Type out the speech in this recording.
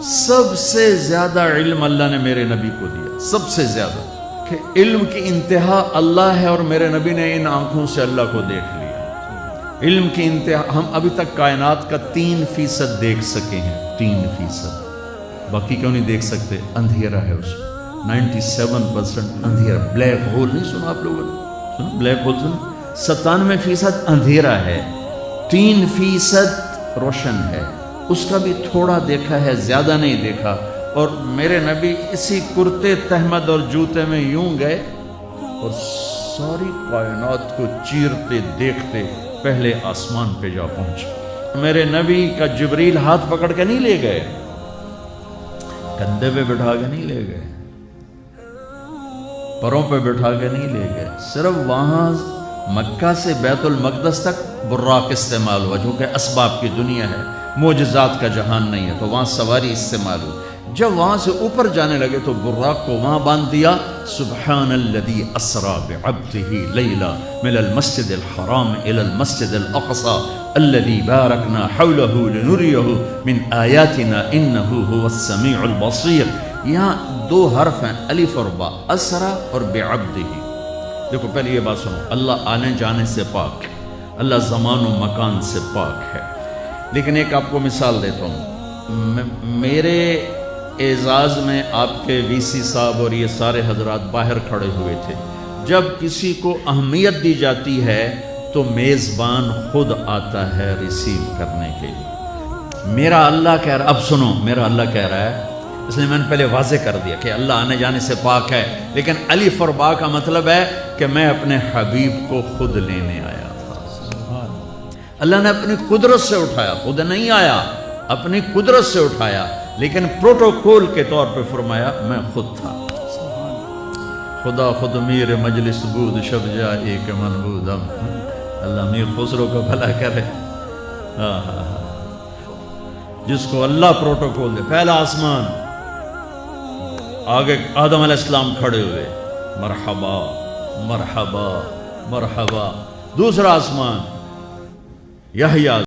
سب سے زیادہ علم اللہ نے میرے نبی کو دیا، سب سے زیادہ، کہ علم کی انتہا اللہ ہے اور میرے نبی نے ان آنکھوں سے اللہ کو دیکھ لیا۔ علم کی انتہا، ہم ابھی تک کائنات کا 3% دیکھ سکے ہیں، 3%، باقی کیوں نہیں دیکھ سکتے؟ اندھیرا ہے اس میں، 97% اندھیرا۔ بلیک ہول نہیں سنا آپ لوگوں نے؟ سنا بلیک ہول؟ سنا؟ 97% اندھیرا ہے، 3% روشن ہے۔ اس کا بھی تھوڑا دیکھا ہے، زیادہ نہیں دیکھا۔ اور میرے نبی اسی کرتے تہمد اور جوتے میں یوں گئے اور ساری کائنات کو چیرتے دیکھتے پہلے آسمان پہ جا پہنچے۔ میرے نبی کا جبریل ہاتھ پکڑ کے نہیں لے گئے، کندھے پہ بٹھا کے نہیں لے گئے، پروں پہ بٹھا کے نہیں لے گئے، صرف وہاں مکہ سے بیت المقدس تک براق استعمال ہوا، جو کہ اسباب کی دنیا ہے، معجزات کا جہان نہیں ہے، تو وہاں سواری استعمال ہوئی۔ جب وہاں سے اوپر جانے لگے تو براق کو وہاں باندھ دیا۔ سبحان الذی اسری بعبدہ لیلا من المسجد الحرام الی المسجد الاقصی الذی بارکنا حولہ لنریہ من آیاتنا انہ هو السمیع البصیر۔ یہاں 2 حرف ہیں، الف اور با، اسری اور بعبدہ۔ دیکھو پہلے یہ بات سنو، اللہ آنے جانے سے پاک ہے، اللہ زمان و مکان سے پاک ہے۔ لیکن ایک آپ کو مثال دیتا ہوں، میرے اعزاز میں آپ کے وی سی صاحب اور یہ سارے حضرات باہر کھڑے ہوئے تھے۔ جب کسی کو اہمیت دی جاتی ہے تو میزبان خود آتا ہے ریسیو کرنے کے لیے۔ میرا اللہ کہہ رہا، اب سنو، میرا اللہ کہہ رہا ہے، اس لیے میں نے پہلے واضح کر دیا کہ اللہ آنے جانے سے پاک ہے، لیکن الف اور با کا مطلب ہے کہ میں اپنے حبیب کو خود لینے آیا تھا۔ اللہ نے اپنی قدرت سے اٹھایا، خود نہیں آیا، اپنی قدرت سے اٹھایا، لیکن پروٹوکول کے طور پہ فرمایا میں خود تھا۔ خدا خود میر مجلس بود شب جا ایک من بودم۔ اللہ میر خسرو کا بھلا کرے۔ جس کو اللہ پروٹوکول دے، پہلا آسمان، آگے آدم علیہ السلام کھڑے ہوئے، مرحبا مرحبا مرحبا۔ دوسرا آسمان، یحییٰ